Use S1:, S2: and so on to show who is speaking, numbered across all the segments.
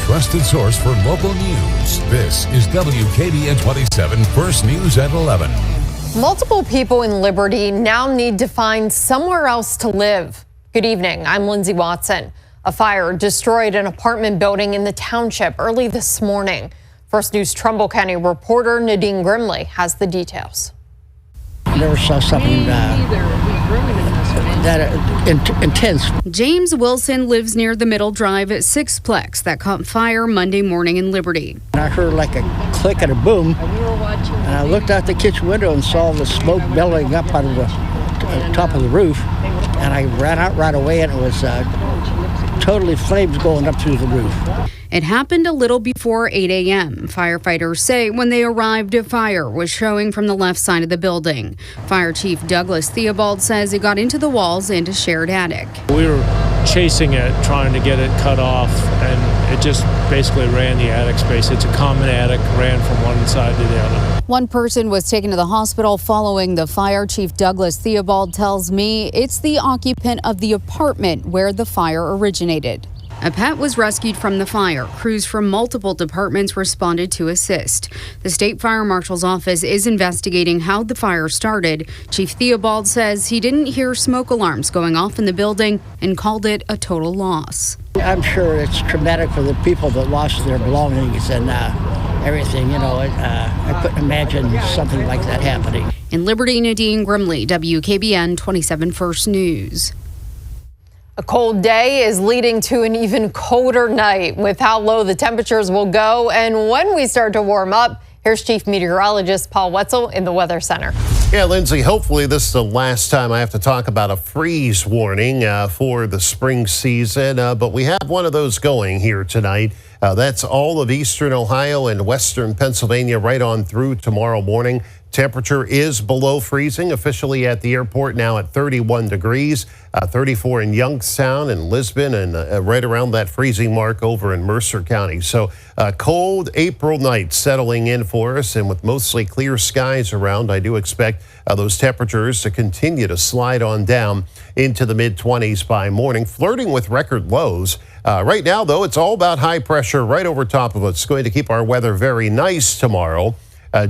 S1: trusted source for local news. This is WKBN-27 First News at 11.
S2: Multiple people in Liberty now need to find somewhere else to live. Good evening, I'm Lindsay Watson. A fire destroyed an apartment building in the township early this morning. First News Trumbull County reporter Nadine Grimley has the details.
S3: I never saw something that intense.
S4: James Wilson lives near the Middle Drive at Sixplex that caught fire Monday morning in Liberty.
S3: And I heard like a click and a boom, and I looked out the kitchen window and saw the smoke billowing up out of the top of the roof, and I ran out right away, and it was totally flames going up through the roof.
S4: It happened a little before 8 a.m. Firefighters say when they arrived, a fire was showing from the left side of the building. Fire Chief Douglas Theobald says it got into the walls and a shared attic.
S5: We were chasing it, trying to get it cut off, and it just basically ran the attic space. It's a common attic, ran from one side to the other.
S4: One person was taken to the hospital following the fire. Chief Douglas Theobald tells me it's the occupant of the apartment where the fire originated. A pet was rescued from the fire. Crews from multiple departments responded to assist. The State Fire Marshal's office is investigating how the fire started. Chief Theobald says he didn't hear smoke alarms going off in the building and called it a total loss.
S3: I'm sure it's traumatic for the people that lost their belongings and everything. You know, I couldn't imagine something like that happening.
S4: In Liberty, Nadine Grimley, WKBN 27 First News.
S2: A cold day is leading to an even colder night with how low the temperatures will go. And when we start to warm up, here's Chief Meteorologist Paul Wetzel in the Weather Center.
S6: Yeah, Lindsay, hopefully this is the last time I have to talk about a freeze warning for the spring season. But we have one of those going here tonight. That's all of eastern Ohio and western Pennsylvania right on through tomorrow morning. Temperature is below freezing, officially at the airport now at 31 degrees, 34 in Youngstown and Lisbon, and right around that freezing mark over in Mercer County. So cold April night settling in for us, and with mostly clear skies around, I do expect those temperatures to continue to slide on down into the mid-20s by morning, flirting with record lows. Right now, though, it's all about high pressure right over top of us. It's going to keep our weather very nice tomorrow.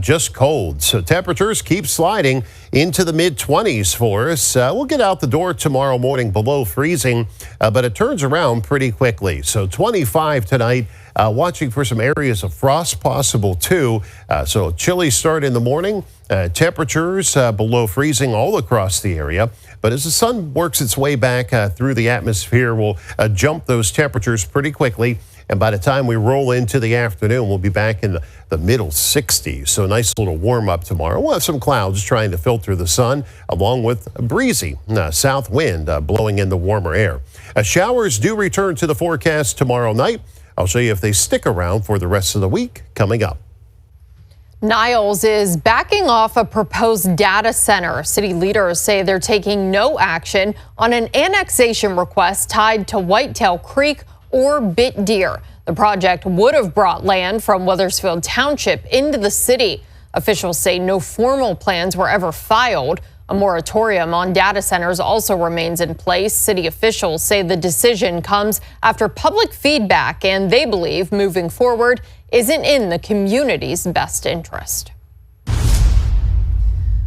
S6: Just cold. So temperatures keep sliding into the mid-20s for us. We'll get out the door tomorrow morning below freezing, but it turns around pretty quickly. So 25 tonight, watching for some areas of frost possible too. So chilly start in the morning, temperatures below freezing all across the area. But as the sun works its way back through the atmosphere, we'll jump those temperatures pretty quickly. And by the time we roll into the afternoon, we'll be back in the middle 60s. So a nice little warm up tomorrow. We'll have some clouds trying to filter the sun, along with a breezy south wind blowing in the warmer air. Showers do return to the forecast tomorrow night. I'll show you if they stick around for the rest of the week coming up.
S2: Niles is backing off a proposed data center. City leaders say they're taking no action on an annexation request tied to Whitetail Creek or Bit Deer. The project would have brought land from Wethersfield Township into the city. Officials say no formal plans were ever filed. A moratorium on data centers also remains in place. City officials say the decision comes after public feedback, and they believe moving forward isn't in the community's best interest.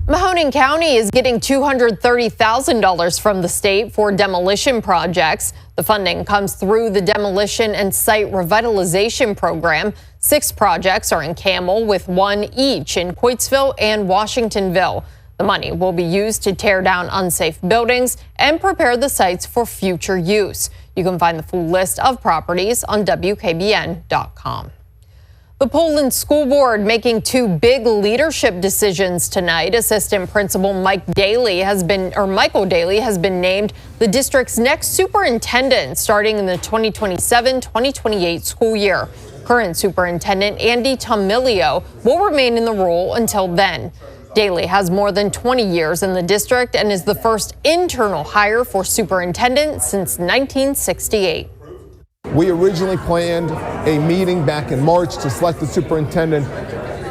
S2: Mahoning County is getting $230,000 from the state for demolition projects. The funding comes through the Demolition and Site Revitalization Program. 6 projects are in Camel, with 1 each in Coatesville and Washingtonville. The money will be used to tear down unsafe buildings and prepare the sites for future use. You can find the full list of properties on WKBN.com. The Poland School Board making 2 big leadership decisions tonight. Assistant Principal Michael Daly has been named the district's next superintendent starting in the 2027-2028 school year. Current Superintendent Andy Tomilio will remain in the role until then. Daly has more than 20 years in the district and is the first internal hire for superintendent since 1968.
S7: We originally planned a meeting back in March to select the superintendent.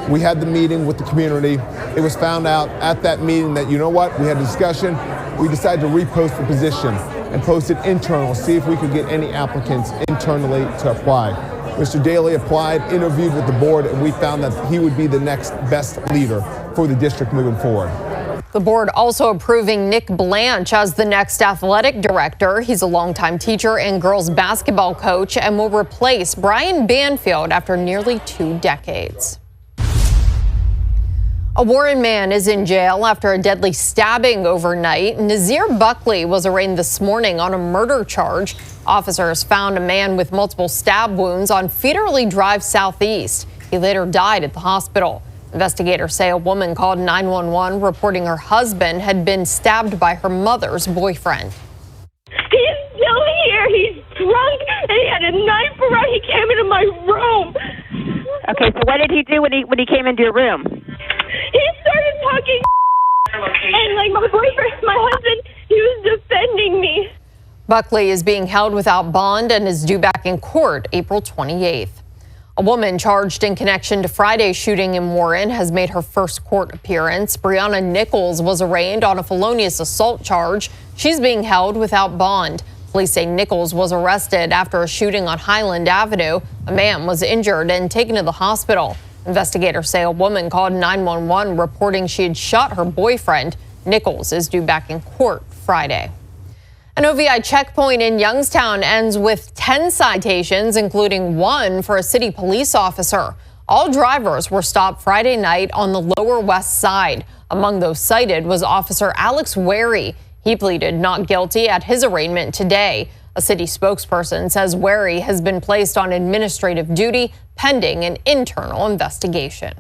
S7: We had the meeting with the community. It was found out at that meeting that, you know what, we had a discussion. We decided to repost the position and post it internal, see if we could get any applicants internally to apply. Mr. Daley applied, interviewed with the board, and we found that he would be the next best leader for the district moving forward.
S2: The board also approving Nick Blanche as the next athletic director. He's a longtime teacher and girls basketball coach and will replace Brian Banfield after nearly 2 decades. A Warren man is in jail after a deadly stabbing overnight. Nazir Buckley was arraigned this morning on a murder charge. Officers found a man with multiple stab wounds on Feederly Drive Southeast. He later died at the hospital. Investigators say a woman called 911 reporting her husband had been stabbed by her mother's boyfriend.
S8: He's still here. He's drunk and he had a knife around. He came into my room.
S9: Okay, so what did he do when he came into your room?
S8: He started talking and like my boyfriend, my husband, he was defending me.
S2: Buckley is being held without bond and is due back in court April 28th. A woman charged in connection to Friday's shooting in Warren has made her first court appearance. Brianna Nichols was arraigned on a felonious assault charge. She's being held without bond. Police say Nichols was arrested after a shooting on Highland Avenue. A man was injured and taken to the hospital. Investigators say a woman called 911 reporting she had shot her boyfriend. Nichols is due back in court Friday. An OVI checkpoint in Youngstown ends with 10 citations, including 1 for a city police officer. All drivers were stopped Friday night on the Lower West Side. Among those cited was Officer Alex Wary. He pleaded not guilty at his arraignment today. A city spokesperson says Wary has been placed on administrative duty pending an internal investigation.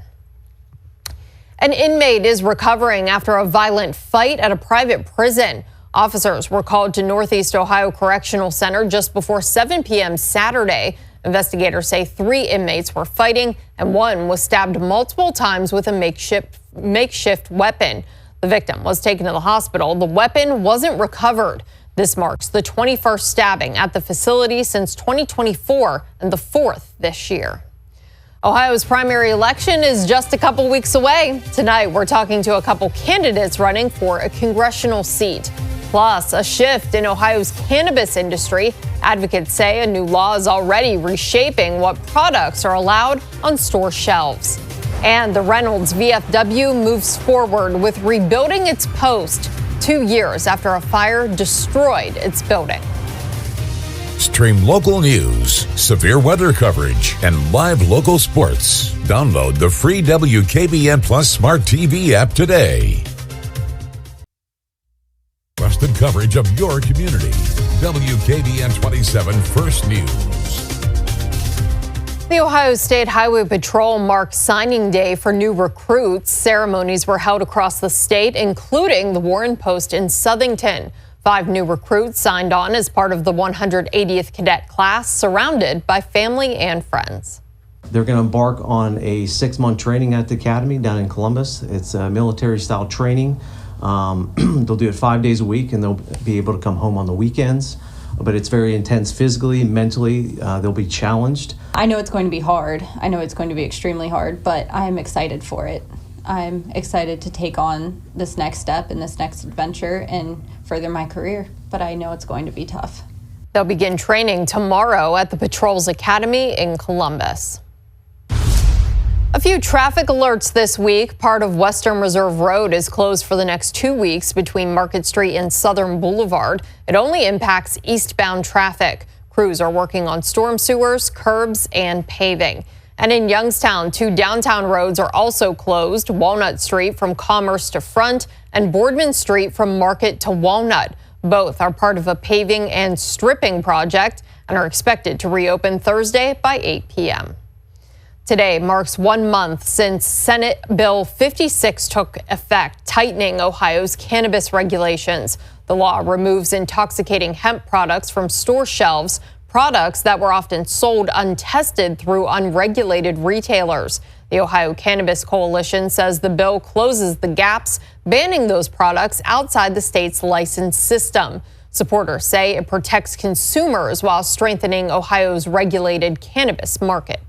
S2: An inmate is recovering after a violent fight at a private prison. Officers were called to Northeast Ohio Correctional Center just before 7 p.m. Saturday. Investigators say 3 inmates were fighting and 1 was stabbed multiple times with a makeshift weapon. The victim was taken to the hospital. The weapon wasn't recovered. This marks the 21st stabbing at the facility since 2024 and the 4th this year. Ohio's primary election is just a couple weeks away. Tonight, we're talking to a couple candidates running for a congressional seat. Plus, a shift in Ohio's cannabis industry. Advocates say a new law is already reshaping what products are allowed on store shelves. And the Reynolds VFW moves forward with rebuilding its post 2 years after a fire destroyed its building.
S1: Stream local news, severe weather coverage, and live local sports. Download the free WKBN Plus Smart TV app today. Trusted coverage of your community. WKBN 27 First News.
S2: The Ohio State Highway Patrol marked signing day for new recruits. Ceremonies were held across the state, including the Warren Post in Southington. 5 new recruits signed on as part of the 180th cadet class, surrounded by family and friends.
S10: They're going to embark on a 6-month training at the academy down in Columbus. It's a military-style training. They'll do it 5 days a week, and they'll be able to come home on the weekends. But it's very intense physically, mentally. They'll be challenged.
S11: I know it's going to be hard. I know it's going to be extremely hard, but I'm excited for it. I'm excited to take on this next step and this next adventure and further my career, but I know it's going to be tough.
S2: They'll begin training tomorrow at the Patrol's Academy in Columbus. A few traffic alerts this week. Part of Western Reserve Road is closed for the next 2 weeks between Market Street and Southern Boulevard. It only impacts eastbound traffic. Crews are working on storm sewers, curbs, and paving. And in Youngstown, 2 downtown roads are also closed. Walnut Street from Commerce to Front and Boardman Street from Market to Walnut. Both are part of a paving and stripping project and are expected to reopen Thursday by 8 p.m. Today marks 1 month since Senate Bill 56 took effect, tightening Ohio's cannabis regulations. The law removes intoxicating hemp products from store shelves, products that were often sold untested through unregulated retailers. The Ohio Cannabis Coalition says the bill closes the gaps, banning those products outside the state's license system. Supporters say it protects consumers while strengthening Ohio's regulated cannabis market.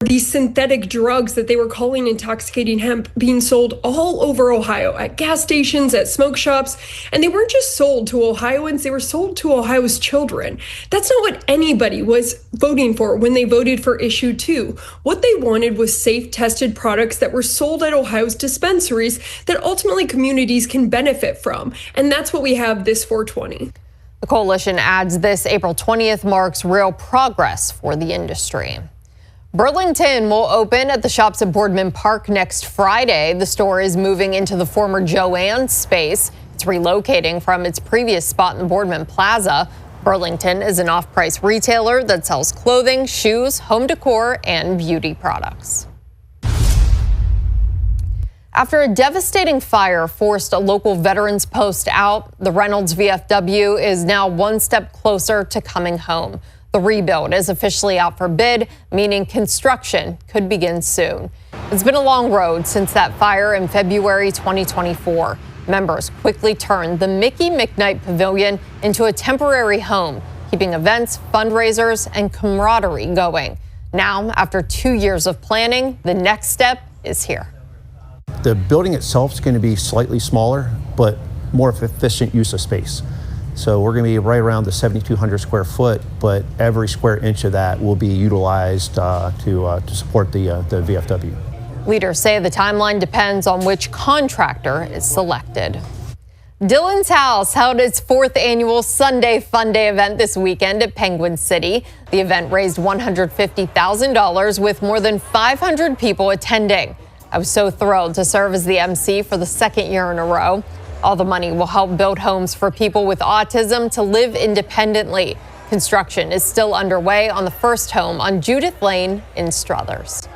S12: These synthetic drugs that they were calling intoxicating hemp being sold all over Ohio at gas stations, at smoke shops. And they weren't just sold to Ohioans, they were sold to Ohio's children. That's not what anybody was voting for when they voted for issue 2. What they wanted was safe, tested products that were sold at Ohio's dispensaries that ultimately communities can benefit from. And that's what we have this 420.
S2: The coalition adds this April 20th marks real progress for the industry. Burlington will open at the shops at Boardman Park next Friday. The store is moving into the former Joann's space. It's relocating from its previous spot in the Boardman Plaza. Burlington is an off-price retailer that sells clothing, shoes, home decor, and beauty products. After a devastating fire forced a local veterans post out, the Reynolds VFW is now one step closer to coming home. The rebuild is officially out for bid, meaning construction could begin soon. It's been a long road since that fire in February 2024. Members quickly turned the Mickey McKnight Pavilion into a temporary home, keeping events, fundraisers, and camaraderie going. Now, after 2 years of planning, the next step is here.
S13: The building itself is going to be slightly smaller, but more efficient use of space. So we're going to be right around the 7,200 square foot, but every square inch of that will be utilized to support the VFW.
S2: Leaders say the timeline depends on which contractor is selected. Dylan's House held its 4th annual Sunday Fun Day event this weekend at Penguin City. The event raised $150,000 with more than 500 people attending. I was so thrilled to serve as the MC for the 2nd year in a row. All the money will help build homes for people with autism to live independently. Construction is still underway on the first home on Judith Lane in Struthers.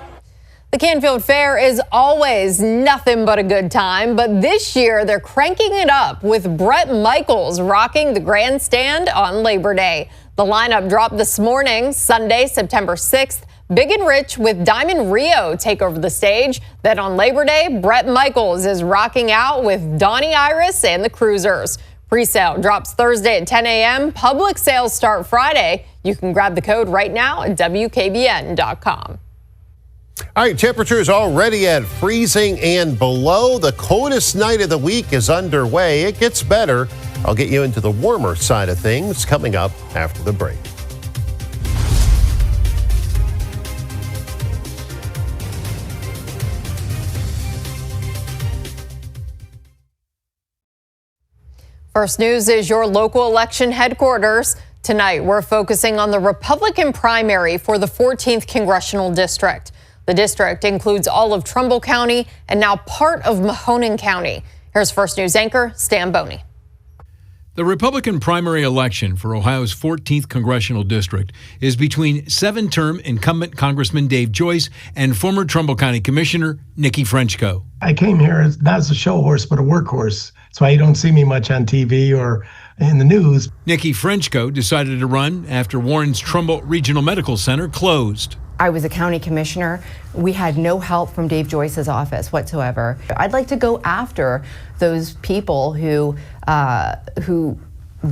S2: The Canfield Fair is always nothing but a good time, but this year they're cranking it up with Bret Michaels rocking the grandstand on Labor Day. The lineup dropped this morning, Sunday, September 6th. Big and Rich with Diamond Rio take over the stage. Then on Labor Day, Bret Michaels is rocking out with Donnie Iris and the Cruisers. Presale drops Thursday at 10 a.m. Public sales start Friday. You can grab the code right now at WKBN.com.
S6: All right, temperatures already at freezing and below. The coldest night of the week is underway. It gets better. I'll get you into the warmer side of things coming up after the break.
S2: First News is your local election headquarters. Tonight, we're focusing on the Republican primary for the 14th Congressional District. The district includes all of Trumbull County and now part of Mahoning County. Here's First News anchor Stan Boney.
S14: The Republican primary election for Ohio's 14th Congressional District is between 7-term incumbent Congressman Dave Joyce and former Trumbull County Commissioner Nikki Frenchko.
S15: I came here not as a show horse, but a workhorse. That's why you don't see me much on TV or in the news.
S14: Nikki Frenchko decided to run after Warren's Trumbull Regional Medical Center closed.
S16: I was a county commissioner. We had no help from Dave Joyce's office whatsoever. I'd like to go after those people who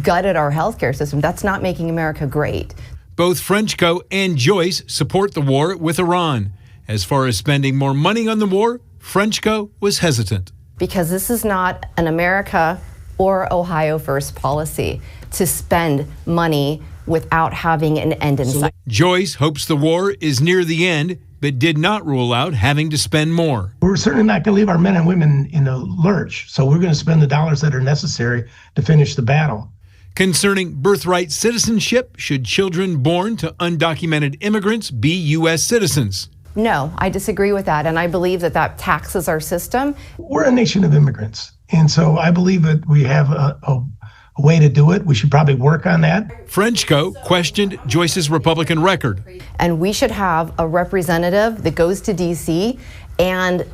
S16: gutted our healthcare system. That's not making America great.
S14: Both Frenchko and Joyce support the war with Iran. As far as spending more money on the war, Frenchko was hesitant.
S16: Because this is not an America or Ohio first policy to spend money without having an end in sight.
S14: Joyce hopes the war is near the end, but did not rule out having to spend more.
S15: We're certainly not going to leave our men and women in a lurch, so we're going to spend the dollars that are necessary to finish the battle.
S14: Concerning birthright citizenship, should children born to undocumented immigrants be U.S. citizens?
S16: No, I disagree with that, and I believe that taxes our system.
S15: We're a nation of immigrants, and so I believe that we have a way to do it. We should probably work on that.
S14: Frenchko questioned Joyce's Republican record.
S16: And we should have a representative that goes to D.C. and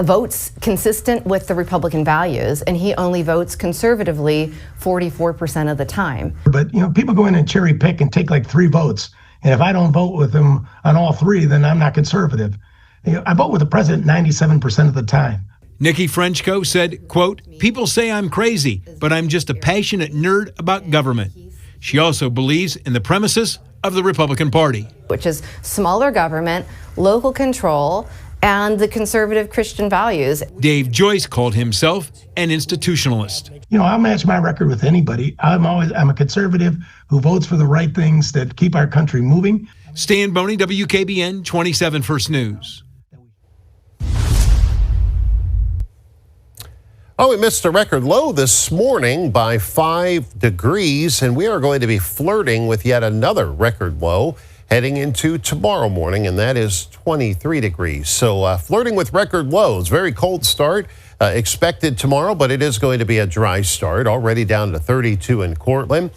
S16: votes consistent with the Republican values, and he only votes conservatively 44% of the time.
S15: But, people go in and cherry pick and take like 3 votes. And if I don't vote with them on all 3, then I'm not conservative. I vote with the president 97% of the time.
S14: Nikki Frenchko said, quote, "People say I'm crazy, but I'm just a passionate nerd about government." She also believes in the premises of the Republican Party.
S16: Which is smaller government, local control, and the conservative Christian values.
S14: Dave Joyce called himself an institutionalist.
S15: You know, I'll match my record with anybody. I'm a conservative who votes for the right things that keep our country moving.
S14: Stan Boney, WKBN 27 First News.
S6: Oh, we missed a record low this morning by 5 degrees, and we are going to be flirting with yet another record low heading into tomorrow morning, and that is 23 degrees. So flirting with record lows. Very cold start expected tomorrow, but it is going to be a dry start. Already down to 32 in Cortland,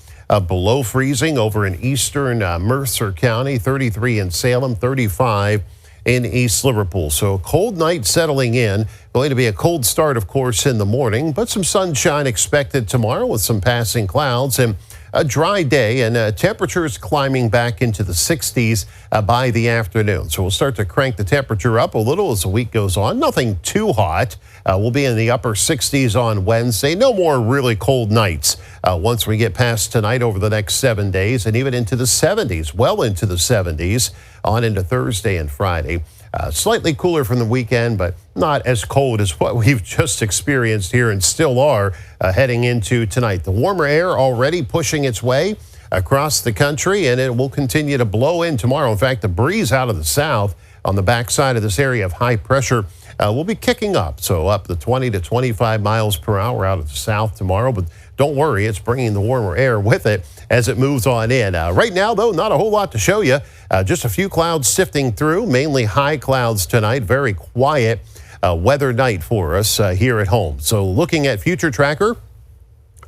S6: below freezing over in eastern Mercer County, 33 in Salem, 35 in East Liverpool. So a cold night settling in. Going to be a cold start, of course, in the morning, but some sunshine expected tomorrow with some passing clouds and a dry day, and temperatures climbing back into the 60s by the afternoon. So we'll start to crank the temperature up a little as the week goes on. Nothing too hot. We'll be in the upper 60s on Wednesday. No more really cold nights once we get past tonight over the next 7 days, and even into the 70s, well into the 70s on into Thursday and Friday. Slightly cooler from the weekend, but not as cold as what we've just experienced here and still are heading into tonight. The warmer air already pushing its way across the country, and it will continue to blow in tomorrow. In fact, the breeze out of the south on the backside of this area of high pressure will be kicking up. So up to 20 to 25 miles per hour out of the south tomorrow. But don't worry, it's bringing the warmer air with it as it moves on in. Right now, though, not a whole lot to show you. Just a few clouds sifting through, mainly high clouds tonight. Very quiet weather night for us here at home. So looking at Future Tracker,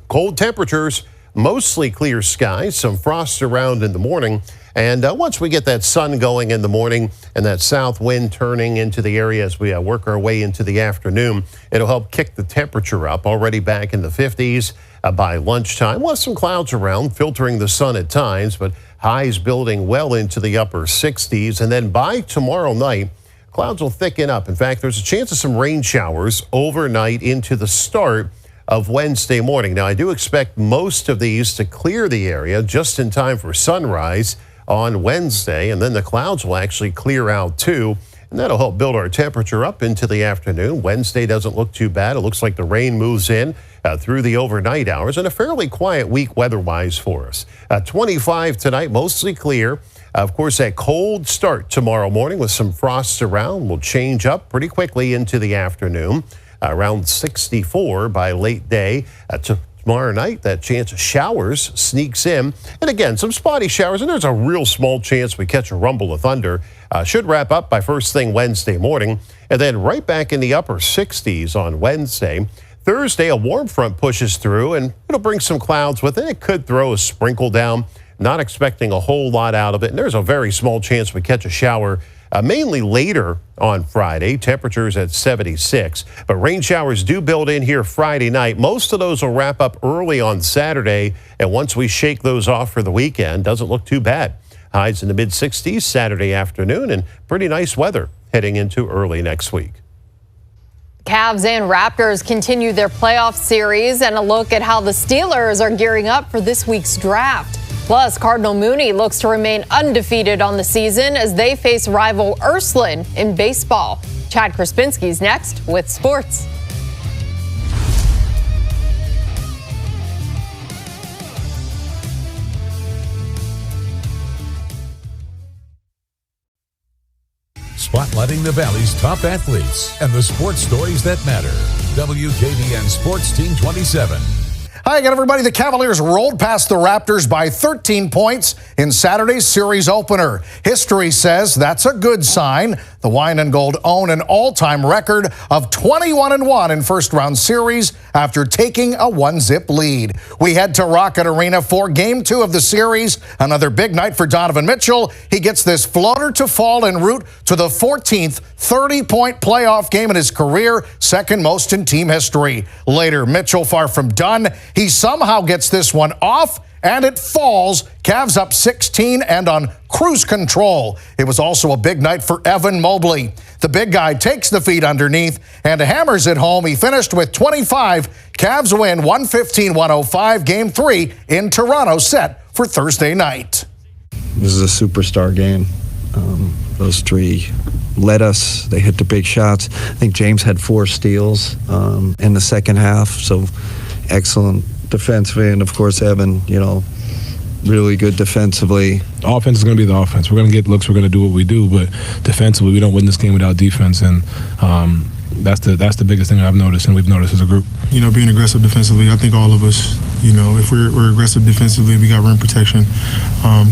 S6: cold temperatures, mostly clear skies, some frost around in the morning. And once we get that sun going in the morning and that south wind turning into the area as we work our way into the afternoon, it'll help kick the temperature up, already back in the 50s by lunchtime. Well, some clouds around, filtering the sun at times, but highs building well into the upper 60s. And then by tomorrow night, clouds will thicken up. In fact, there's a chance of some rain showers overnight into the start of Wednesday morning. Now, I do expect most of these to clear the area just in time for sunrise on Wednesday, and then the clouds will actually clear out too, and that'll help build our temperature up into the afternoon. Wednesday doesn't look too bad. It looks like the rain moves in through the overnight hours, and a fairly quiet week weather-wise for us. 25 tonight, mostly clear. Of course, that cold start tomorrow morning with some frosts around will change up pretty quickly into the afternoon. Around 64 by late day. Tomorrow night, that chance of showers sneaks in. And again, some spotty showers, and there's a real small chance we catch a rumble of thunder. Should wrap up by first thing Wednesday morning, and then right back in the upper 60s on Wednesday. Thursday, a warm front pushes through, and it'll bring some clouds with it. It could throw a sprinkle down. Not expecting a whole lot out of it, and there's a very small chance we catch a shower mainly later on Friday. Temperatures at 76, but rain showers do build in here Friday night. Most of those will wrap up early on Saturday, and once we shake those off for the weekend, doesn't look too bad. Highs in the mid-60s Saturday afternoon, and pretty nice weather heading into early next week.
S2: Cavs and Raptors continue their playoff series, and a look at how the Steelers are gearing up for this week's draft. Plus, Cardinal Mooney looks to remain undefeated on the season as they face rival Ursuline in baseball. Chad Krispinski's next with sports.
S1: Spotlighting the Valley's top athletes and the sports stories that matter. WKBN Sports Team 27.
S17: Hi again, everybody. The Cavaliers rolled past the Raptors by 13 points in Saturday's series opener. History says that's a good sign. The Wine and Gold own an all-time record of 21-1 in first-round series after taking a 1-zip lead. We head to Rocket Arena for Game 2 of the series. Another big night for Donovan Mitchell. He gets this floater to fall en route to the 14th 30-point playoff game in his career, second most in team history. Later, Mitchell far from done. He somehow gets this one off, and it falls. Cavs up 16 and on cruise control. It was also a big night for Evan Mobley. The big guy takes the feed underneath and hammers it home. He finished with 25. Cavs win 115-105. Game 3 in Toronto set for Thursday night.
S18: this is a superstar game. Those three led us. They hit the big shots. I think James had 4 steals in the second half, so excellent defensively. And, of course, Evan, really good defensively.
S19: Offense is going to be the offense. We're going to get looks. We're going to do what we do, but defensively, we don't win this game without defense, and that's the biggest thing I've noticed, and we've noticed as a group.
S20: Being aggressive defensively, I think all of us, if we're aggressive defensively, we got rim protection,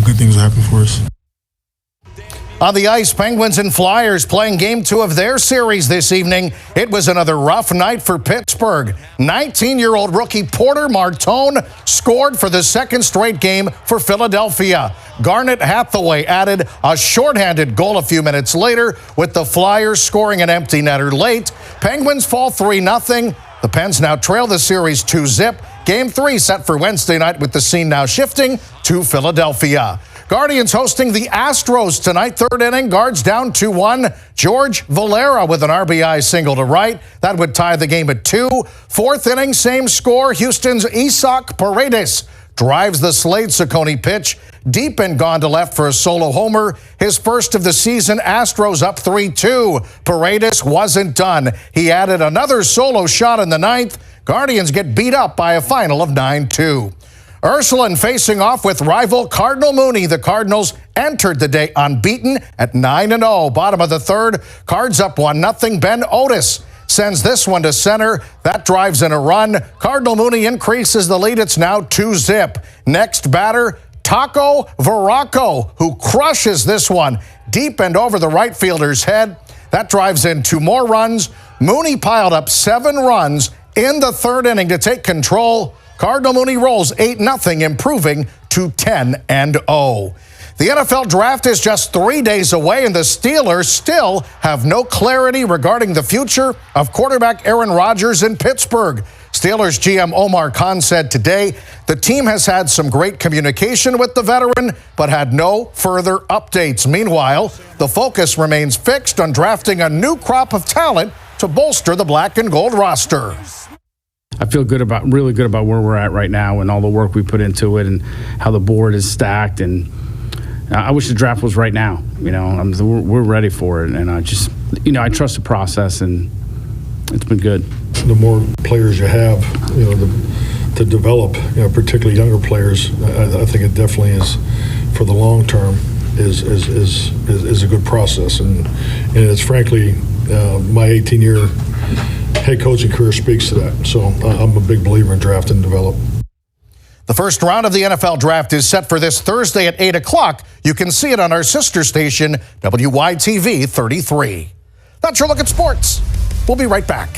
S20: good things will happen for us.
S17: On the ice, Penguins and Flyers playing Game 2 of their series this evening. It was another rough night for Pittsburgh. 19-year-old rookie Porter Martone scored for the second straight game for Philadelphia. Garnet Hathaway added a shorthanded goal a few minutes later, with the Flyers scoring an empty netter late. Penguins fall 3-0. The Pens now trail the series 2-0. Game 3 set for Wednesday night, with the scene now shifting to Philadelphia. Guardians hosting the Astros tonight. Third inning, Guards down 2-1. George Valera with an RBI single to right. That would tie the game at 2. Fourth inning, same score. Houston's Isaac Paredes drives the Slade Ciccone pitch deep and gone to left for a solo homer. His first of the season. Astros up 3-2. Paredes wasn't done. He added another solo shot in the ninth. Guardians get beat up by a final of 9-2. Ursuline facing off with rival Cardinal Mooney. The Cardinals entered the day unbeaten at 9-0. Bottom of the third, Cards up 1-0. Ben Otis sends this one to center. That drives in a run. Cardinal Mooney increases the lead. It's now 2-0. Next batter, Taco Veraco, who crushes this one deep and over the right fielder's head. That drives in 2 more runs. Mooney piled up 7 runs in the third inning to take control. Cardinal Mooney rolls 8-0, improving to 10-0. The NFL draft is just 3 days away, and the Steelers still have no clarity regarding the future of quarterback Aaron Rodgers in Pittsburgh. Steelers GM Omar Khan said today the team has had some great communication with the veteran, but had no further updates. Meanwhile, the focus remains fixed on drafting a new crop of talent to bolster the black and gold roster.
S21: I feel really good about where we're at right now and all the work we put into it and how the board is stacked. And I wish the draft was right now. We're ready for it. And I just, I trust the process, and it's been good.
S22: The more players you have, to develop, particularly younger players, I think it definitely is, for the long term, is a good process. And it's frankly, my 18-year head coaching career speaks to that. So I'm a big believer in draft and develop.
S17: The first round of the NFL draft is set for this Thursday at 8 o'clock. You can see it on our sister station, WYTV 33. That's your look at sports. We'll be right back.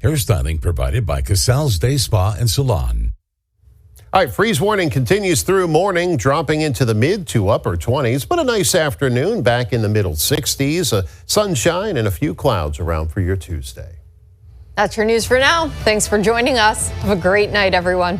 S1: Hairstyling provided by Casal's Day Spa and Salon.
S6: All right, freeze warning continues through morning, dropping into the mid to upper 20s, but a nice afternoon back in the middle 60s, sunshine and a few clouds around for your Tuesday.
S2: That's your news for now. Thanks for joining us. Have a great night, everyone.